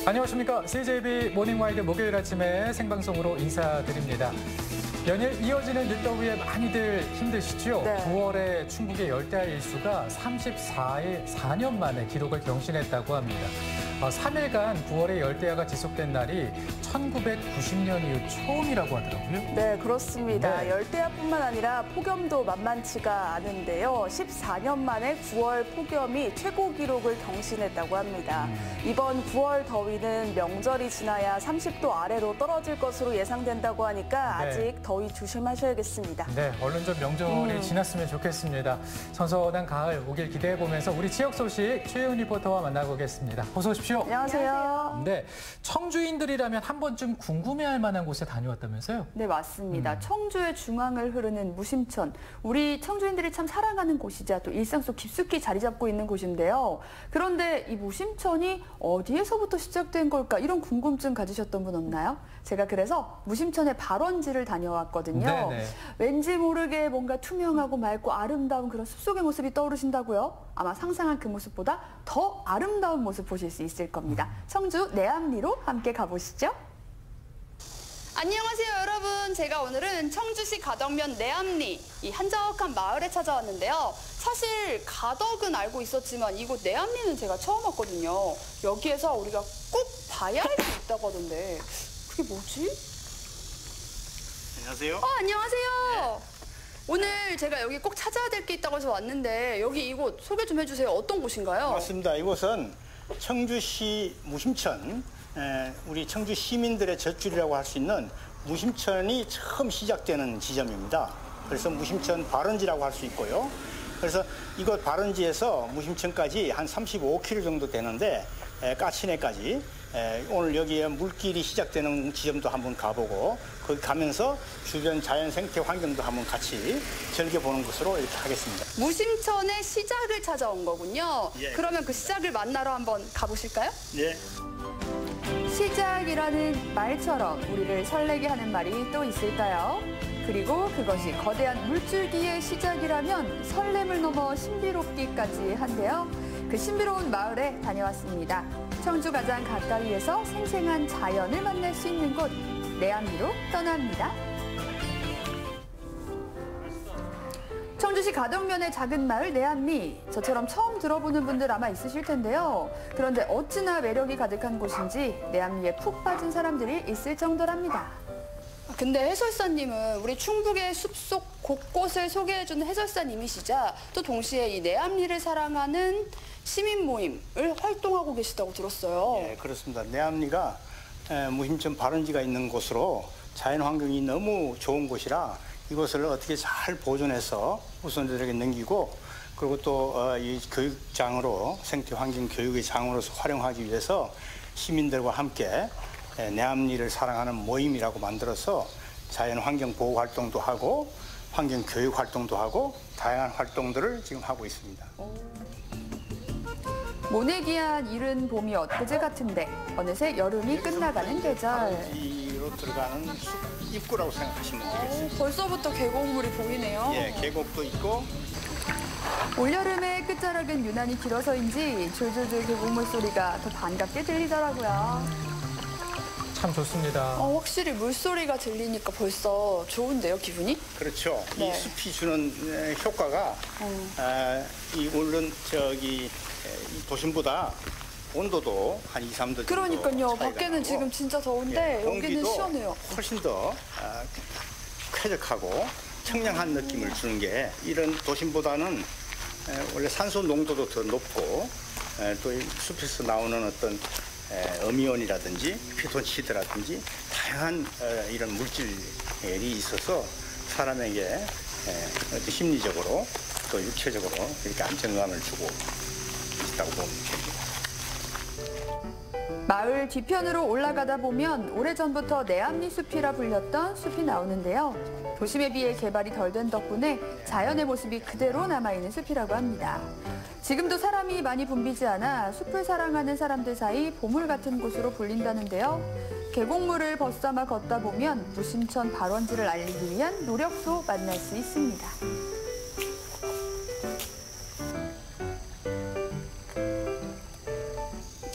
안녕하십니까. CJB 모닝와이드 목요일 아침에 생방송으로 인사드립니다. 연일 이어지는 늦더위에 많이들 힘드시죠? 네. 9월에 충북의 열대야 일수가 34일 4년 만에 기록을 경신했다고 합니다. 3일간 9월에 열대야가 지속된 날이 1990년 이후 처음이라고 하더라고요. 네, 그렇습니다. 네. 열대야뿐만 아니라 폭염도 만만치가 않은데요. 14년 만에 9월 폭염이 최고 기록을 경신했다고 합니다. 이번 9월 더위는 명절이 지나야 30도 아래로 떨어질 것으로 예상된다고 하니까 네. 아직 더위 조심하셔야겠습니다. 네, 얼른 좀 명절이 지났으면 좋겠습니다. 선선한 가을 오길 기대해보면서 우리 지역 소식 최혜은 리포터와 만나보겠습니다. 어서 오십시오. 안녕하세요. 네, 청주인들이라면 한 번쯤 궁금해할 만한 곳에 다녀왔다면서요? 네, 맞습니다. 청주의 중앙을 흐르는 무심천. 우리 청주인들이 참 사랑하는 곳이자 또 일상 속 깊숙이 자리 잡고 있는 곳인데요. 그런데 이 무심천이 어디에서부터 시작된 걸까? 이런 궁금증 가지셨던 분 없나요? 제가 그래서 무심천의 발원지를 다녀왔거든요. 네네. 왠지 모르게 뭔가 투명하고 맑고 아름다운 그런 숲속의 모습이 떠오르신다고요? 아마 상상한 그 모습보다 더 아름다운 모습 보실 수 있을 겁니다. 청주 내암리로 함께 가보시죠. 안녕하세요, 여러분. 제가 오늘은 청주시 가덕면 내암리 이 한적한 마을에 찾아왔는데요. 사실 가덕은 알고 있었지만 이곳 내암리는 제가 처음 왔거든요. 여기에서 우리가 꼭 봐야 할 게 있다고 하던데 그게 뭐지? 안녕하세요. 안녕하세요. 오늘 제가 여기 꼭 찾아야 될 게 있다고 해서 왔는데 여기 이곳 소개 좀 해주세요. 어떤 곳인가요? 맞습니다. 이곳은 청주시 무심천, 우리 청주 시민들의 젖줄이라고 할 수 있는 무심천이 처음 시작되는 지점입니다. 그래서 무심천 발원지라고 할 수 있고요. 그래서 이곳 발원지에서 무심천까지 한 35km 정도 되는데 까치내까지 오늘 여기에 물길이 시작되는 지점도 한번 가보고 거기 가면서 주변 자연 생태 환경도 한번 같이 즐겨보는 것으로 이렇게 하겠습니다. 무심천의 시작을 찾아온 거군요. 예. 그러면 그 시작을 만나러 한번 가보실까요? 네. 시작이라는 말처럼 우리를 설레게 하는 말이 또 있을까요? 그리고 그것이 거대한 물줄기의 시작이라면 설렘을 넘어 신비롭기까지 한데요. 그 신비로운 마을에 다녀왔습니다. 청주 가장 가까이에서 생생한 자연을 만날 수 있는 곳, 내암리로 떠납니다. 청주시 가덕면의 작은 마을 내암리. 저처럼 처음 들어보는 분들 아마 있으실 텐데요. 그런데 어찌나 매력이 가득한 곳인지 내암리에 푹 빠진 사람들이 있을 정도랍니다. 근데 해설사님은 우리 충북의 숲속 곳곳을 소개해주는 해설사님이시자 또 동시에 이 내암리를 사랑하는 시민 모임을 활동하고 계시다고 들었어요. 네, 그렇습니다. 내암리가 무심천 발원지가 있는 곳으로 자연 환경이 너무 좋은 곳이라 이곳을 어떻게 잘 보존해서 후손들에게 넘기고 그리고 또 이 교육장으로 생태 환경 교육의 장으로서 활용하기 위해서 시민들과 함께 내암리를 사랑하는 모임이라고 만들어서 자연 환경 보호 활동도 하고 환경 교육 활동도 하고 다양한 활동들을 지금 하고 있습니다. 모내기한 이른 봄이 엊그제 같은데 어느새 여름이 끝나가는 계절. 발원지로 들어가는 숲 입구라고 생각하시면 되겠습니다. 벌써부터 계곡물이 보이네요. 예, 계곡도 있고 올여름의 끝자락은 유난히 길어서인지 졸졸졸 계곡물 소리가 더 반갑게 들리더라고요. 참 좋습니다. 확실히 물소리가 들리니까 벌써 좋은데요, 기분이? 그렇죠. 네. 이 숲이 주는 효과가 이 물론 이 도심보다 온도도 한 2, 3도 정도 그러니까요. 차이가 밖에는 나고, 지금 진짜 더운데 여기는 공기도 시원해요. 훨씬 더 쾌적하고 청량한 느낌을 주는 게 이런 도심보다는 원래 산소 농도도 더 높고 또 이 숲에서 나오는 어떤 어미온이라든지 피톤치드라든지 다양한 이런 물질이 있어서 사람에게 어떤 심리적으로 또 육체적으로 이렇게 안정감을 주고 있다고 보면 됩니다. 마을 뒤편으로 올라가다 보면 오래전부터 내암리 숲이라 불렸던 숲이 나오는데요. 도심에 비해 개발이 덜 된 덕분에 자연의 모습이 그대로 남아있는 숲이라고 합니다. 지금도 사람이 많이 붐비지 않아 숲을 사랑하는 사람들 사이 보물 같은 곳으로 불린다는데요. 계곡물을 벗삼아 걷다 보면 무심천 발원지를 알리기 위한 노력도 만날 수 있습니다.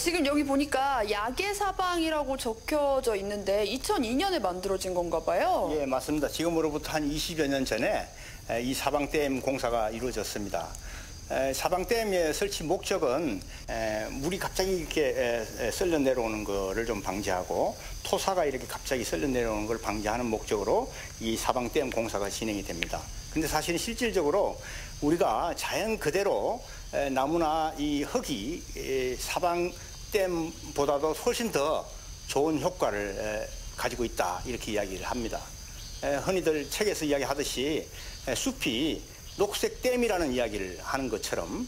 지금 여기 보니까 야계사방이라고 적혀져 있는데 2002년에 만들어진 건가 봐요. 예, 맞습니다. 지금으로부터 한 20여 년 전에 이 사방댐 공사가 이루어졌습니다. 사방댐의 설치 목적은 물이 갑자기 이렇게 썰려 내려오는 것을 좀 방지하고 토사가 이렇게 갑자기 썰려 내려오는 걸 방지하는 목적으로 이 사방댐 공사가 진행이 됩니다. 근데 사실은 실질적으로 우리가 자연 그대로 나무나 이 흙이 사방댐보다도 훨씬 더 좋은 효과를 가지고 있다 이렇게 이야기를 합니다. 흔히들 책에서 이야기하듯이 숲이 녹색 댐이라는 이야기를 하는 것처럼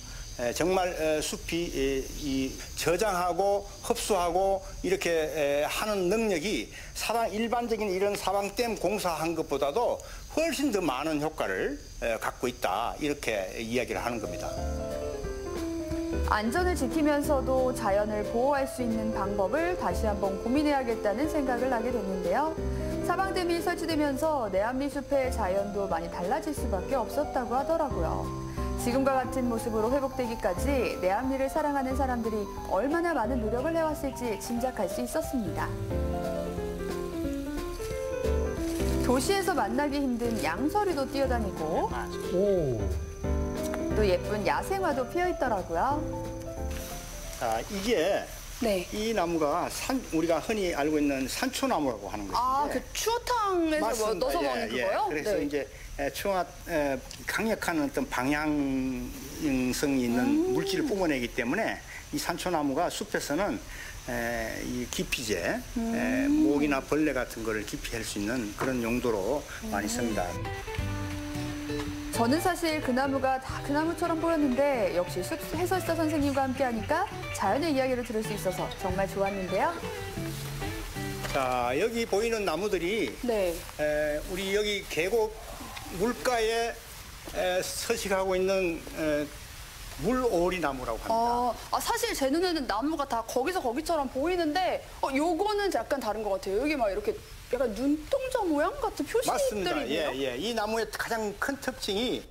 정말 숲이 이 저장하고 흡수하고 이렇게 하는 능력이 일반적인 이런 사방댐 공사한 것보다도 훨씬 더 많은 효과를 갖고 있다 이렇게 이야기를 하는 겁니다. 안전을 지키면서도 자연을 보호할 수 있는 방법을 다시 한번 고민해야겠다는 생각을 하게 됐는데요. 사방댐이 설치되면서 내암리 숲의 자연도 많이 달라질 수밖에 없었다고 하더라고요. 지금과 같은 모습으로 회복되기까지 내암리를 사랑하는 사람들이 얼마나 많은 노력을 해왔을지 짐작할 수 있었습니다. 도시에서 만나기 힘든 양서류도 뛰어다니고 또 예쁜 야생화도 피어있더라고요. 이게 네. 이 나무가 우리가 흔히 알고 있는 산초나무라고 하는 것인데 그 추어탕에서 뭐 넣어서 먹는 그거요? 그래서 네. 이제 강력한 어떤 방향성이 있는 물질을 뿜어내기 때문에 이 산초나무가 숲에서는 이 기피제, 모기나 벌레 같은 거를 기피할 수 있는 그런 용도로 많이 씁니다. 저는 사실 그 나무가 다 그 나무처럼 보였는데 역시 숲 해설사 선생님과 함께하니까 자연의 이야기를 들을 수 있어서 정말 좋았는데요. 자, 여기 보이는 나무들이 네. 우리 여기 계곡 물가에 서식하고 있는 물오리 나무라고 합니다. 사실 제 눈에는 나무가 다 거기서 거기처럼 보이는데 요거는 약간 다른 것 같아요. 여기 막 이렇게 약간 눈동자 모양 같은 표시들이 맞습니다. 있네요. 예. 이 나무의 가장 큰 특징이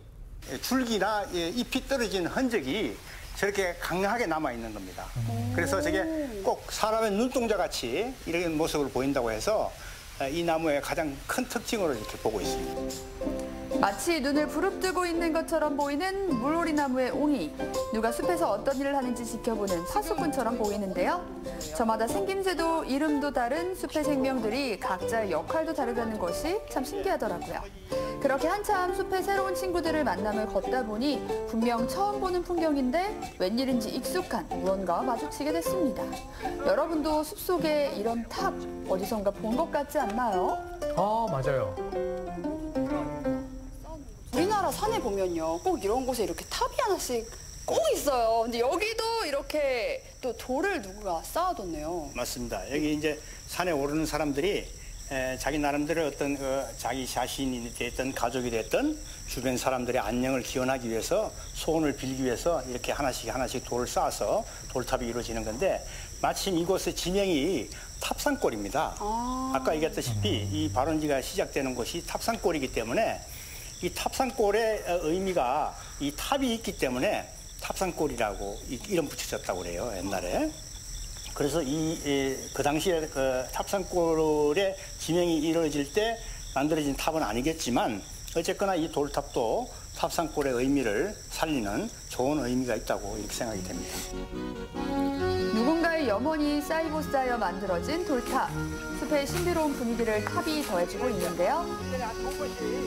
줄기나 잎이 떨어진 흔적이 저렇게 강하게 남아있는 겁니다. 그래서 저게 꼭 사람의 눈동자 같이 이런 모습을 보인다고 해서 이 나무의 가장 큰 특징으로 이렇게 보고 있습니다. 마치 눈을 부릅뜨고 있는 것처럼 보이는 물오리 나무의 옹이. 누가 숲에서 어떤 일을 하는지 지켜보는 사수꾼처럼 보이는데요. 저마다 생김새도 이름도 다른 숲의 생명들이 각자의 역할도 다르다는 것이 참 신기하더라고요. 그렇게 한참 숲의 새로운 친구들을 만나며 걷다 보니 분명 처음 보는 풍경인데 웬일인지 익숙한 무언가와 마주치게 됐습니다. 여러분도 숲속에 이런 탑 어디선가 본 것 같지 않나요? 맞아요. 우리나라 산에 보면요. 꼭 이런 곳에 이렇게 탑이 하나씩 꼭 있어요. 근데 여기도 이렇게 또 돌을 누구가 쌓아뒀네요. 맞습니다. 여기 이제 산에 오르는 사람들이 자기 나름대로 어떤 자기 자신이 됐든 가족이 됐든 주변 사람들의 안녕을 기원하기 위해서 소원을 빌기 위해서 이렇게 하나씩 돌을 쌓아서 돌탑이 이루어지는 건데 마침 이곳의 지명이 탑산골입니다. 아까 얘기했다시피 이 발원지가 시작되는 곳이 탑산골이기 때문에 이 탑산골의 의미가 이 탑이 있기 때문에 탑산골이라고 이름 붙여졌다고 그래요, 옛날에. 그래서 그 당시에 그 탑산골의 지명이 이루어질 때 만들어진 탑은 아니겠지만 어쨌거나 이 돌탑도 탑산골의 의미를 살리는 좋은 의미가 있다고 이렇게 생각이 됩니다. 누군가의 염원이 쌓이고 쌓여 만들어진 돌탑. 숲의 신비로운 분위기를 탑이 더해주고 있는데요.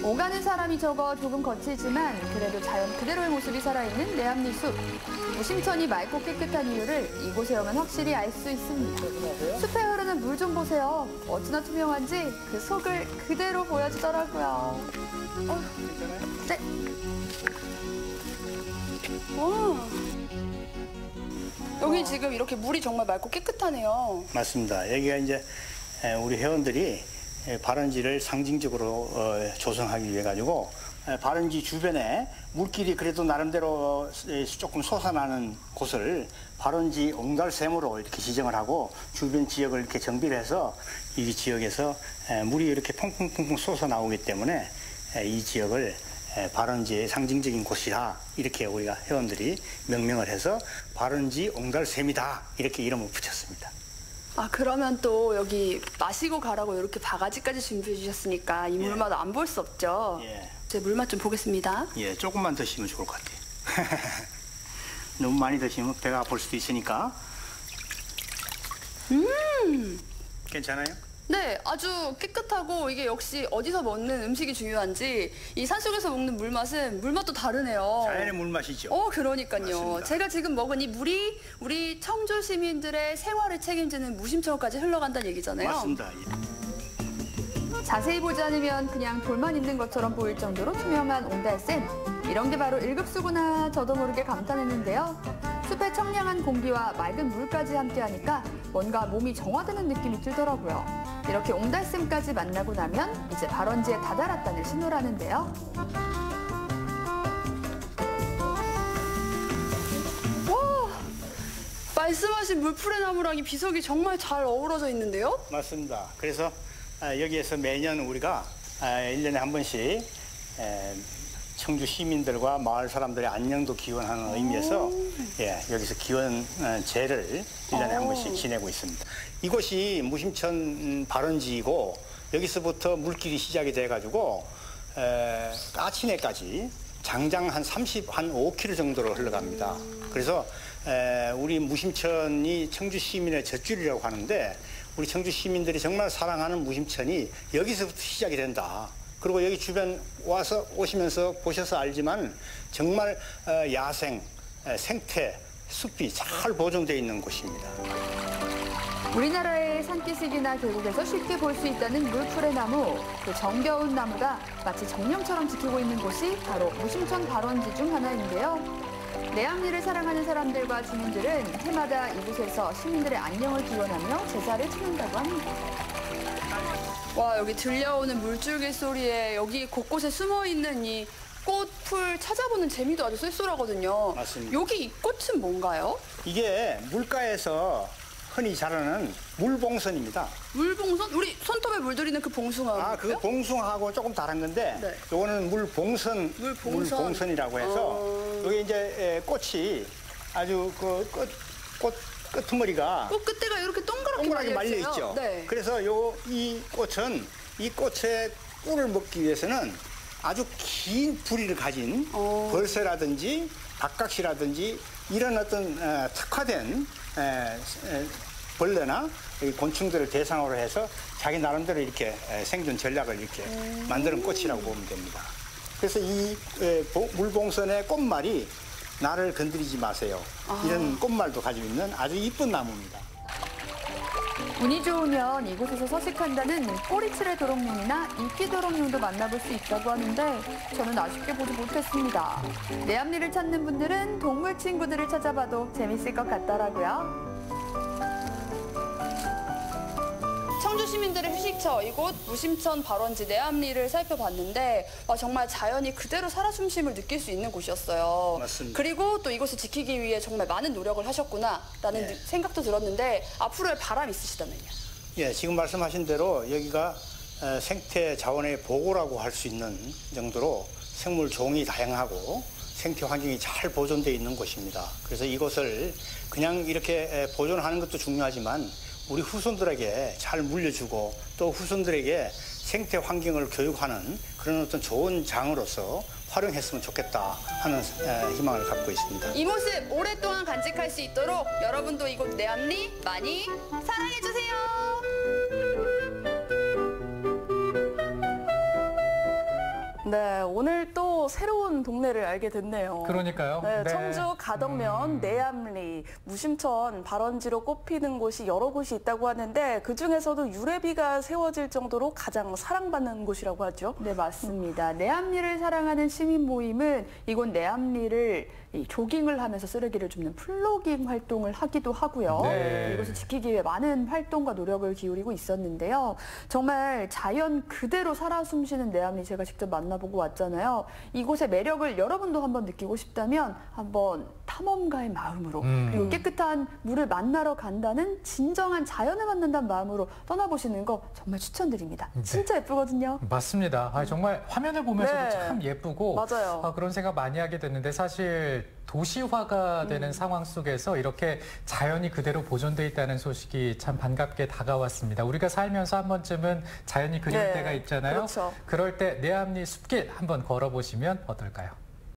오가는 사람이 적어 조금 거칠지만 그래도 자연 그대로의 모습이 살아있는 내암리 숲. 무심천이 맑고 깨끗한 이유를 이곳에 오면 확실히 알 수 있습니다. 숲에 흐르는 물 좀 보세요. 어찌나 투명한지 그 속을 그대로 보여주더라고요. 네. 여기 지금 이렇게 물이 정말 맑고 깨끗하네요. 맞습니다. 여기가 이제 우리 회원들이 발원지를 상징적으로 조성하기 위해 가지고 발원지 주변에 물길이 그래도 나름대로 조금 솟아나는 곳을 발원지 옹달샘으로 이렇게 지정을 하고 주변 지역을 이렇게 정비를 해서 이 지역에서 물이 이렇게 퐁퐁퐁퐁 솟아나오기 때문에 이 지역을 발원지의 상징적인 곳이라 이렇게 우리가 회원들이 명명을 해서 발원지 옹달샘이다 이렇게 이름을 붙였습니다. 아, 그러면 또 여기 마시고 가라고 이렇게 바가지까지 준비해 주셨으니까 이 물맛 안 볼 수 없죠? 예. 제 물맛 좀 보겠습니다. 예, 조금만 드시면 좋을 것 같아요. 너무 많이 드시면 배가 아플 수도 있으니까. 괜찮아요? 네, 아주 깨끗하고 이게 역시 어디서 먹는 음식이 중요한지 이 산속에서 먹는 물맛은 물맛도 다르네요. 자연의 물맛이죠. 그러니까요. 맞습니다. 제가 지금 먹은 이 물이 우리 청주 시민들의 생활을 책임지는 무심천까지 흘러간다는 얘기잖아요. 맞습니다. 자세히 보지 않으면 그냥 돌만 있는 것처럼 보일 정도로 투명한 옹달샘. 이런 게 바로 1급수구나 저도 모르게 감탄했는데요. 숲의 청량한 공기와 맑은 물까지 함께하니까 뭔가 몸이 정화되는 느낌이 들더라고요. 이렇게 옹달샘까지 만나고 나면 이제 발원지에 다다랐다는 신호라는데요. 말씀하신 물풀의 나무랑 이 비석이 정말 잘 어우러져 있는데요? 맞습니다. 그래서 여기에서 매년 우리가 1년에 한 번씩 청주 시민들과 마을 사람들의 안녕도 기원하는 의미에서 여기서 기원제를 1년에 한 번씩 지내고 있습니다. 이곳이 무심천 발원지이고 여기서부터 물길이 시작이 돼가지고 까치내까지 장장 한 5km 정도로 흘러갑니다. 그래서 우리 무심천이 청주 시민의 젖줄이라고 하는데 우리 청주 시민들이 정말 사랑하는 무심천이 여기서부터 시작이 된다. 그리고 여기 주변 오시면서 보셔서 알지만 정말 야생, 생태, 숲이 잘 보존되어 있는 곳입니다. 우리나라의 산기슭이나 계곡에서 쉽게 볼 수 있다는 물풀의 나무, 그 정겨운 나무가 마치 정령처럼 지키고 있는 곳이 바로 무심천 발원지 중 하나인데요. 내암리를 사랑하는 사람들과 주민들은 해마다 이곳에서 시민들의 안녕을 기원하며 제사를 지낸다고 합니다. 와, 여기 들려오는 물줄기 소리에 여기 곳곳에 숨어있는 이 꽃, 풀 찾아보는 재미도 아주 쏠쏠하거든요. 맞습니다. 여기 이 꽃은 뭔가요? 이게 물가에서 흔히 자라는 물봉선입니다. 물봉선? 우리 손톱에 물들이는 그 봉숭아. 그 봉숭아하고 조금 다른 건데, 네. 요거는 물봉선, 물봉선. 물봉선이라고 해서, 여기 이제 꽃이 아주 꽃 끄트머리가 꽃 끝에가 이렇게 동그랗게 동그랗게 말려 있죠. 네. 그래서 이 꽃은 이 꽃의 꿀을 먹기 위해서는 아주 긴 부리를 가진 벌새라든지 박각시라든지 이런 어떤 특화된 벌레나 곤충들을 대상으로 해서 자기 나름대로 이렇게 생존 전략을 이렇게 만드는 꽃이라고 보면 됩니다. 그래서 이 물봉선의 꽃말이 나를 건드리지 마세요. 이런 꽃말도 가지고 있는 아주 이쁜 나무입니다. 운이 좋으면 이곳에서 서식한다는 꼬리칠의 도롱뇽이나 이끼도롱뇽도 만나볼 수 있다고 하는데 저는 아쉽게 보지 못했습니다. 내암리를 찾는 분들은 동물 친구들을 찾아봐도 재밌을 것 같더라고요. 청주 시민들의 휴식처 이곳 무심천 발원지 내암리를 살펴봤는데 정말 자연이 그대로 살아 숨쉼을 느낄 수 있는 곳이었어요. 맞습니다. 그리고 또 이곳을 지키기 위해 정말 많은 노력을 하셨구나라는 생각도 들었는데 앞으로의 바람 있으시다면요? 예, 지금 말씀하신 대로 여기가 생태 자원의 보고라고 할 수 있는 정도로 생물 종이 다양하고 생태 환경이 잘 보존되어 있는 곳입니다. 그래서 이곳을 그냥 이렇게 보존하는 것도 중요하지만 우리 후손들에게 잘 물려주고 또 후손들에게 생태 환경을 교육하는 그런 어떤 좋은 장으로서 활용했으면 좋겠다 하는 희망을 갖고 있습니다. 이 모습 오랫동안 간직할 수 있도록 여러분도 이곳 내암리 많이 사랑해주세요. 네, 오늘 또 새로운 동네를 알게 됐네요. 그러니까요. 네, 네. 청주 가덕면 내암리, 무심천 발원지로 꼽히는 곳이 여러 곳이 있다고 하는데 그중에서도 유래비가 세워질 정도로 가장 사랑받는 곳이라고 하죠. 네, 맞습니다. 내암리를 사랑하는 시민 모임은 이곳 내암리를 조깅을 하면서 쓰레기를 줍는 플로깅 활동을 하기도 하고요. 네. 이곳을 지키기 위해 많은 활동과 노력을 기울이고 있었는데요. 정말 자연 그대로 살아 숨쉬는 내암리 제가 직접 만나보고 왔잖아요. 이곳의 매력을 여러분도 한번 느끼고 싶다면 한번 탐험가의 마음으로 그리고 깨끗한 물을 만나러 간다는 진정한 자연을 만난다는 마음으로 떠나보시는 거 정말 추천드립니다. 진짜 예쁘거든요. 맞습니다. 정말 화면을 보면서도 네. 참 예쁘고 맞아요. 그런 생각 많이 하게 됐는데 사실 도시화가 되는 상황 속에서 이렇게 자연이 그대로 보존돼 있다는 소식이 참 반갑게 다가왔습니다. 우리가 살면서 한 번쯤은 자연이 그리울 네. 때가 있잖아요. 그렇죠. 그럴 때 내암리 숲길 한번 걸어보시면 어떨까요?